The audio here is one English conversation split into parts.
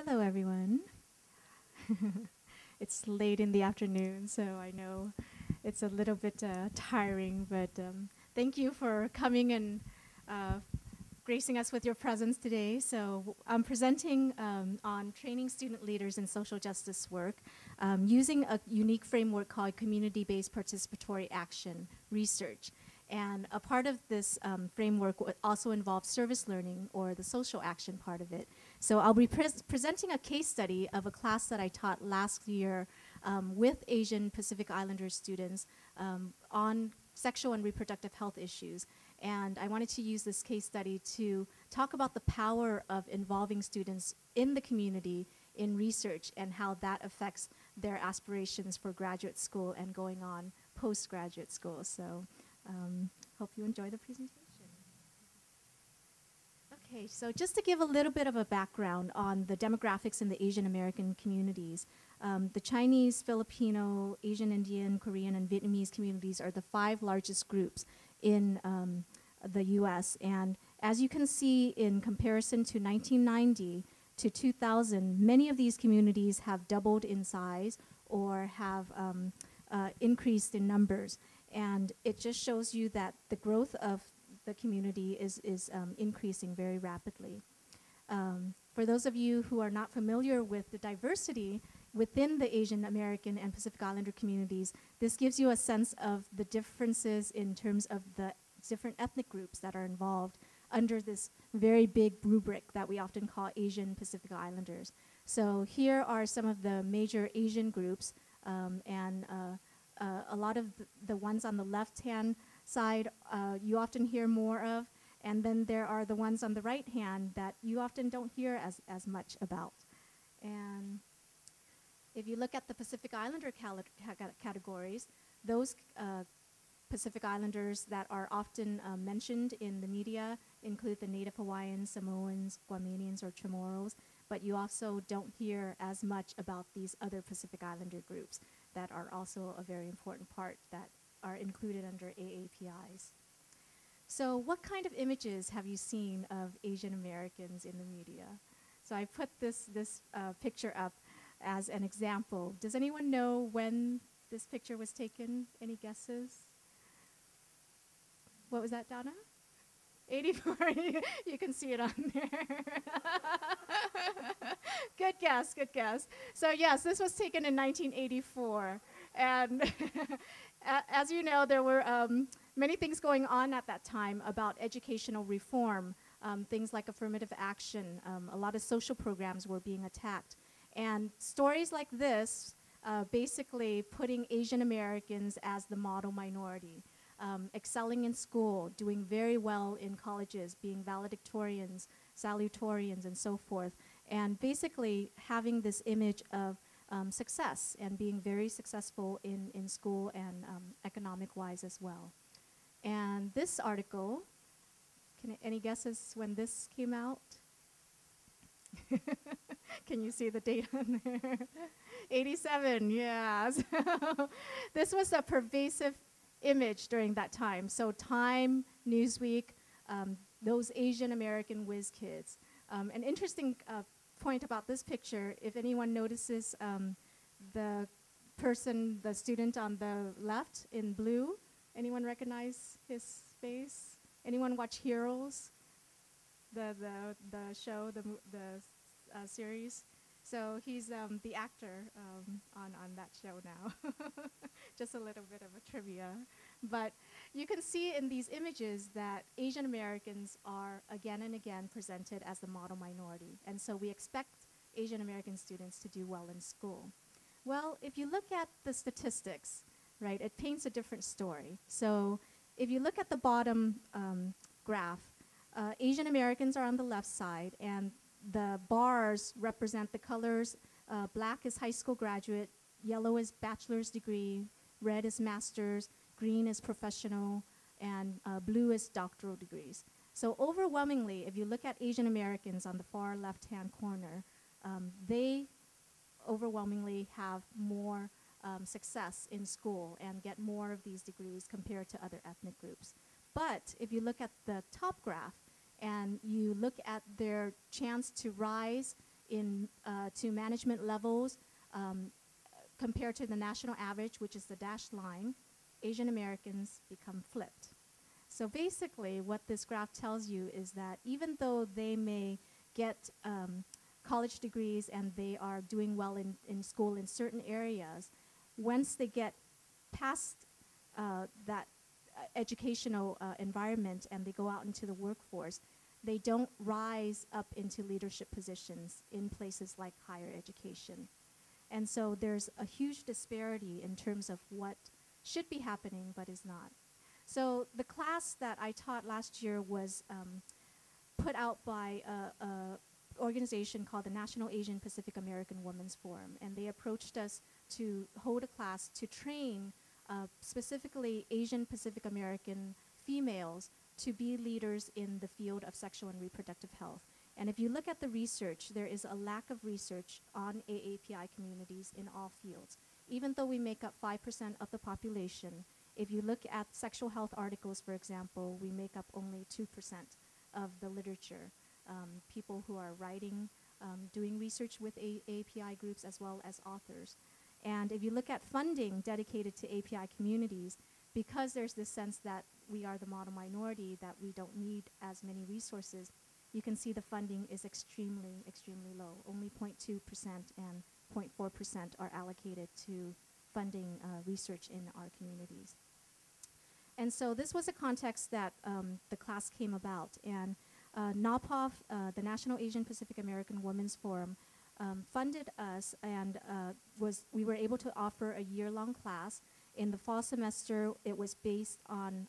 Hello, everyone. It's late in the afternoon, so I know it's a little bit tiring, but thank you for coming and gracing us with your presence today. So I'm presenting on training student leaders in social justice work using a unique framework called community-based participatory action research. And a part of this framework also involves service learning, or the social action part of it. So I'll be presenting a case study of a class that I taught last year with Asian Pacific Islander students on sexual and reproductive health issues. And I wanted to use this case study to talk about the power of involving students in the community in research and how that affects their aspirations for graduate school and going on postgraduate school. So hope you enjoy the presentation. Okay, so just to give a little bit of a background on the demographics in the Asian American communities, the Chinese, Filipino, Asian Indian, Korean, and Vietnamese communities are the 5 largest groups in the US. And as you can see, in comparison to 1990 to 2000, many of these communities have doubled in size or have increased in numbers. And it just shows you that the growth of the community is increasing very rapidly. For those of you who are not familiar with the diversity within the Asian American and Pacific Islander communities, this gives you a sense of the differences in terms of the different ethnic groups that are involved under this very big rubric that we often call Asian Pacific Islanders. So here are some of the major Asian groups, and a lot of the ones on the left-hand side you often hear more of, and then there are the ones on the right hand that you often don't hear as much about. And if you look at the Pacific Islander categories, those Pacific Islanders that are often mentioned in the media include the Native Hawaiians, Samoans, Guamanians, or Chamorros, but you also don't hear as much about these other Pacific Islander groups that are also a very important part that are included under AAPIs. So what kind of images have you seen of Asian Americans in the media? So I put this picture up as an example. Does anyone know when this picture was taken? Any guesses? What was that, Donna? 84. You can see it on there. Good guess, good guess. So yes, this was taken in 1984. And as you know, there were many things going on at that time about educational reform, things like affirmative action. A lot of social programs were being attacked. And stories like this, basically putting Asian Americans as the model minority. Excelling in school, doing very well in colleges, being valedictorians, salutatorians, and so forth, and basically having this image of success and being very successful in school and economic-wise as well. And this article, any guesses when this came out? Can you see the date on there? 87, yeah. So this was a pervasive image during that time. So Time, Newsweek, those Asian American whiz kids. An interesting point about this picture, if anyone notices the student on the left in blue, anyone recognize his face? Anyone watch Heroes? The show, the series? So he's the actor on that show now. Just a little bit of a trivia. But you can see in these images that Asian Americans are again and again presented as the model minority. And so we expect Asian American students to do well in school. Well, if you look at the statistics, right, it paints a different story. So if you look at the bottom graph, Asian Americans are on the left side, and the bars represent the colors. Black is high school graduate, yellow is bachelor's degree, red is master's, green is professional, and blue is doctoral degrees. So overwhelmingly, if you look at Asian Americans on the far left-hand corner, they overwhelmingly have more success in school and get more of these degrees compared to other ethnic groups. But if you look at the top graph and you look at their chance to rise to management levels compared to the national average, which is the dashed line, Asian Americans become flipped. So basically, what this graph tells you is that even though they may get college degrees and they are doing well in school in certain areas, once they get past that educational environment and they go out into the workforce, they don't rise up into leadership positions in places like higher education. And so there's a huge disparity in terms of what should be happening but is not. So the class that I taught last year was put out by a organization called the National Asian Pacific American Women's Forum, and they approached us to hold a class to train specifically Asian Pacific American females to be leaders in the field of sexual and reproductive health. And if you look at the research, there is a lack of research on AAPI communities in all fields. Even though we make up 5% of the population, if you look at sexual health articles, for example, we make up only 2% of the literature. People who are writing, doing research with API groups as well as authors. And if you look at funding dedicated to API communities, because there's this sense that we are the model minority, that we don't need as many resources, you can see the funding is extremely, extremely low. Only 0.2% and 0.4% are allocated to funding research in our communities. And so this was a context that the class came about. And NAPAWF, the National Asian Pacific American Women's Forum, funded us, and we were able to offer a year-long class. In the fall semester, it was based on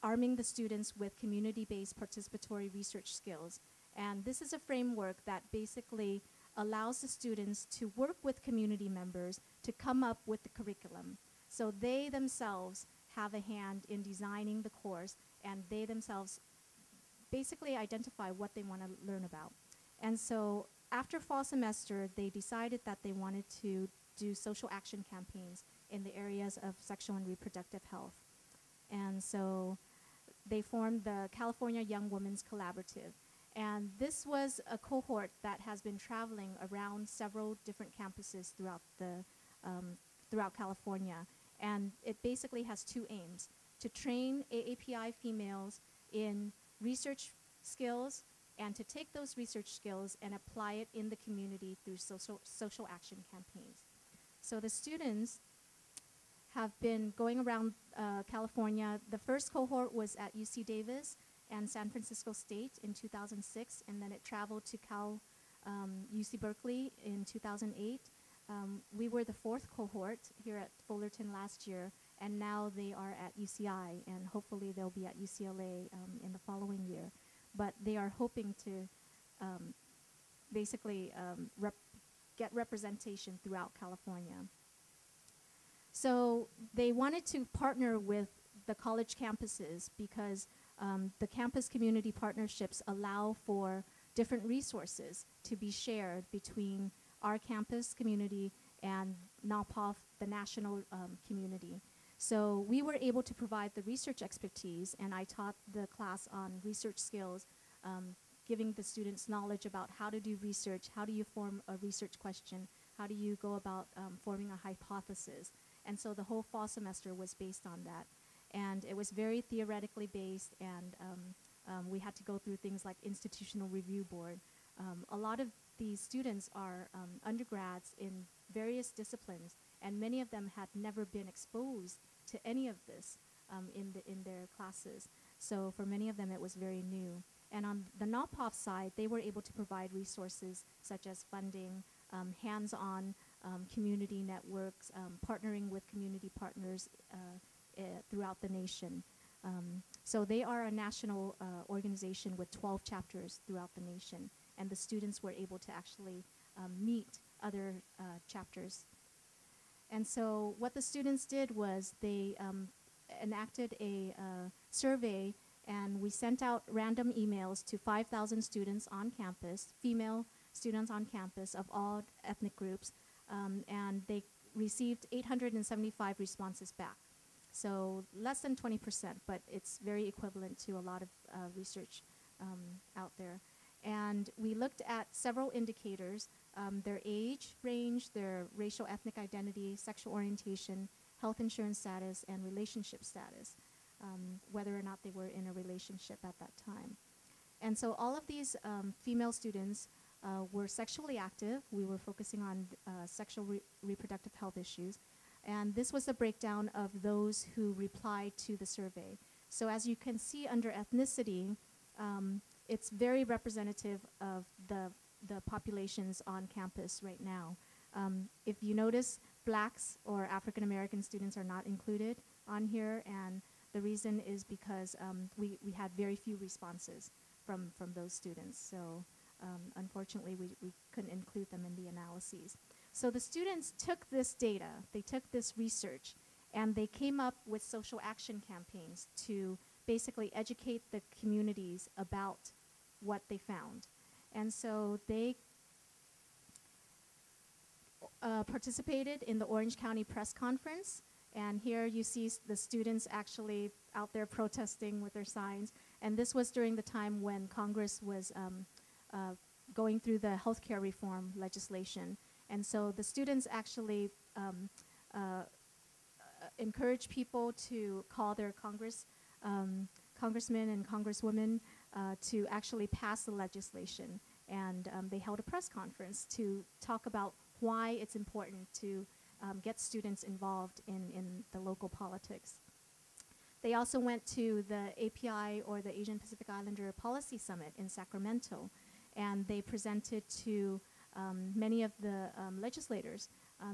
arming the students with community-based participatory research skills. And this is a framework that basically allows the students to work with community members to come up with the curriculum. So they themselves have a hand in designing the course, and they themselves basically identify what they want to learn about. And so after fall semester, they decided that they wanted to do social action campaigns in the areas of sexual and reproductive health. And so they formed the California Young Women's Collaborative. And this was a cohort that has been traveling around several different campuses throughout California. And it basically has two aims: to train AAPI females in research skills, and to take those research skills and apply it in the community through social action campaigns. So the students have been going around California. The first cohort was at UC Davis and San Francisco State in 2006, and then it traveled to UC Berkeley in 2008. We were the fourth cohort here at Fullerton last year, and now they are at UCI, and hopefully they'll be at UCLA in the following year. But they are hoping to basically get representation throughout California. So they wanted to partner with the college campuses because the campus community partnerships allow for different resources to be shared between our campus community and NAPAWF, the national community. So we were able to provide the research expertise, and I taught the class on research skills, giving the students knowledge about how to do research, how do you form a research question, how do you go about forming a hypothesis. And so the whole fall semester was based on that. And it was very theoretically based, and we had to go through things like institutional review board. A lot of these students are undergrads in various disciplines, and many of them had never been exposed to any of this in their classes. So for many of them, it was very new. And on the NAPAWF side, they were able to provide resources such as funding, hands-on community networks, partnering with community partners throughout the nation. So they are a national organization with 12 chapters throughout the nation, and the students were able to actually meet other chapters. And so what the students did was they enacted a survey, and we sent out random emails to 5,000 students on campus, female students on campus of all ethnic groups, and they received 875 responses back. So less than 20%, but it's very equivalent to a lot of research out there. And we looked at several indicators, their age range, their racial ethnic identity, sexual orientation, health insurance status, and relationship status, whether or not they were in a relationship at that time. And so all of these female students were sexually active. We were focusing on sexual reproductive health issues. And this was a breakdown of those who replied to the survey. So as you can see under ethnicity, it's very representative of the populations on campus right now. If you notice, blacks or African American students are not included on here, and the reason is because we had very few responses from those students. So unfortunately, we couldn't include them in the analyses. So the students took this data, they took this research, and they came up with social action campaigns to basically educate the communities about what they found. And so they participated in the Orange County press conference. And here you see the students actually out there protesting with their signs. And this was during the time when Congress was going through the healthcare reform legislation. And so the students actually encourage people to call their congressmen and congresswomen to actually pass the legislation. And they held a press conference to talk about why it's important to get students involved in the local politics. They also went to the API, or the Asian Pacific Islander Policy Summit in Sacramento, and they presented to many of the legislators.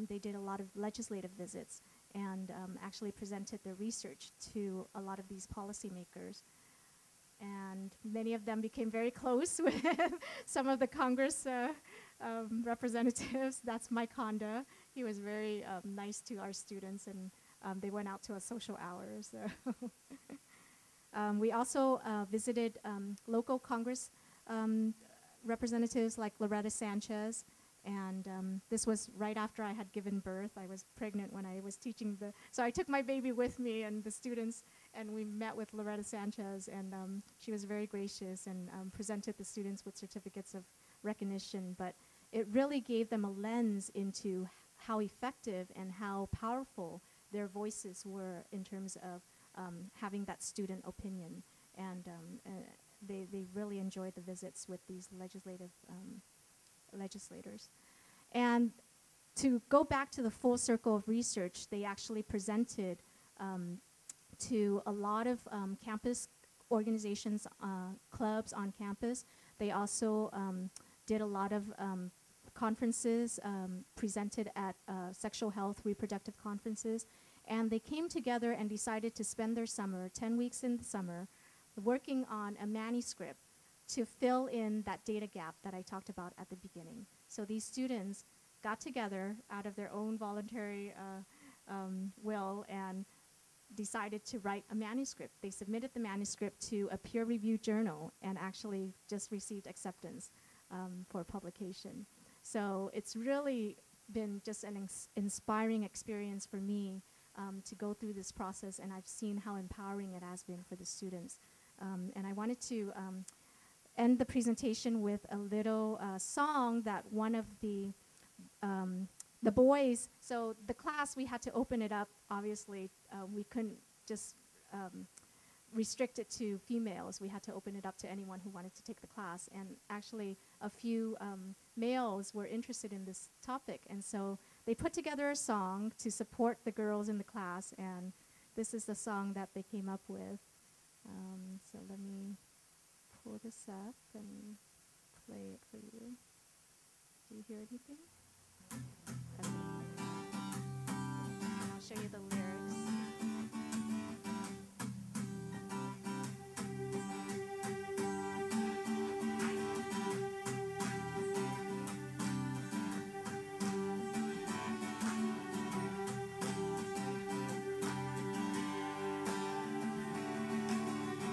They did a lot of legislative visits and actually presented their research to a lot of these policymakers. And many of them became very close with some of the Congress representatives. That's Mike Honda. He was very nice to our students, and they went out to a social hour. So we also visited local Congress representatives like Loretta Sanchez, and this was right after I had given birth. I was pregnant when I was teaching so I took my baby with me and the students, and we met with Loretta Sanchez, and she was very gracious and presented the students with certificates of recognition, but it really gave them a lens into how effective and how powerful their voices were in terms of having that student opinion. And they really enjoyed the visits with these legislators. And to go back to the full circle of research, they actually presented to a lot of campus organizations, clubs on campus. They also did a lot of conferences, presented at sexual health, reproductive conferences, and they came together and decided to spend their summer, 10 weeks in the summer, working on a manuscript to fill in that data gap that I talked about at the beginning. So these students got together out of their own voluntary will and decided to write a manuscript. They submitted the manuscript to a peer-reviewed journal and actually just received acceptance for publication. So it's really been just an inspiring experience for me to go through this process, and I've seen how empowering it has been for the students. And I wanted to end the presentation with a little song that one of the boys, so the class, we had to open it up, obviously. We couldn't just restrict it to females. We had to open it up to anyone who wanted to take the class. And actually, a few males were interested in this topic. And so they put together a song to support the girls in the class. And this is the song that they came up with. So let me pull this up and play it for you. Do you hear anything? Okay. I'll show you the lyrics.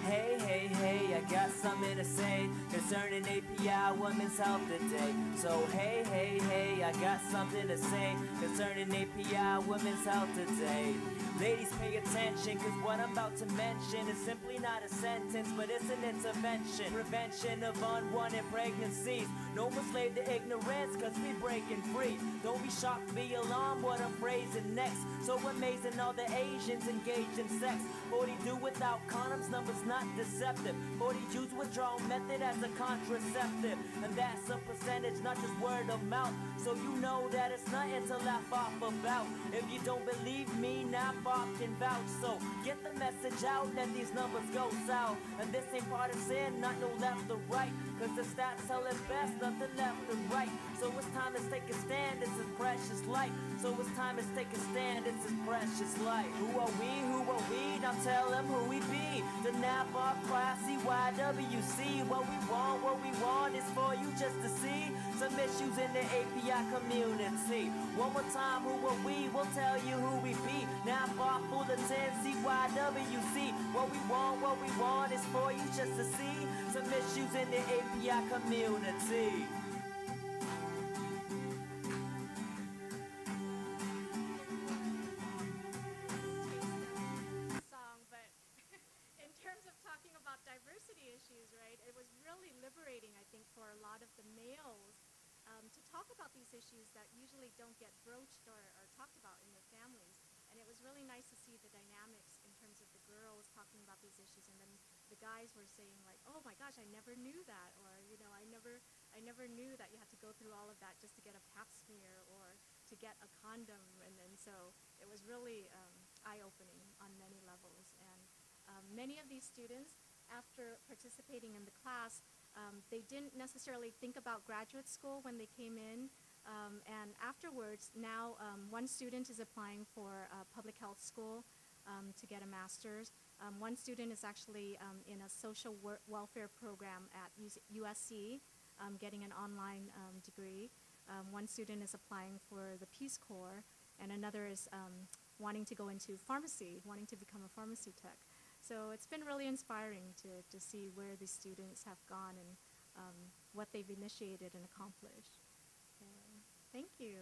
Hey, hey, hey, I got something to to say concerning API Women's Health today. So hey, hey, hey, I got something to say concerning API Women's Health today. Ladies, pay attention, cause what I'm about to mention is simply not a sentence, but it's an intervention. Prevention of unwanted pregnancies. No more slave to ignorance, cause we breaking free. Don't be shocked, be alarmed what I'm phrasing next. So amazing all the Asians engage in sex. 40 do without condoms, numbers not deceptive. 40 use withdrawal method as a contraceptive. And that's a percentage, not just word of mouth. So you know that it's nothing to laugh off about. If you don't believe me, now Bob can vouch. So get the message out, let these numbers go south. And this ain't partisan, not no left or right. Cause the stats tell it best, nothing left or right. So it's time to take a stand, it's his precious life. So it's time to take a stand, it's his precious life. Who are we, who are we? Now tell them who we be. The NAPOC classy YWC. What we want is for you just to see some issues in the API community. One more time, who are we? We'll tell you who we be. NAPOC, Fullerton, CYWC. What we want is for you just to see some issues in the API community. Song, but in terms of talking about diversity issues, right, it was really liberating, I think, for a lot of the males to talk about these issues that usually don't get broached or talked about in their families. And it was really nice to see the dynamics in terms of the girls talking about these issues, and then the guys were saying like, oh my gosh, I never knew that, or you know, I never knew that you had to go through all of that just to get a pap smear or to get a condom. And then so it was really eye-opening on many levels. And many of these students, after participating in the class, they didn't necessarily think about graduate school when they came in. And afterwards, now one student is applying for public health school to get a master's. One student is actually in a social welfare program at USC, getting an online degree. One student is applying for the Peace Corps, and another is wanting to go into pharmacy, wanting to become a pharmacy tech. So it's been really inspiring to see where the students have gone and what they've initiated and accomplished. So, thank you.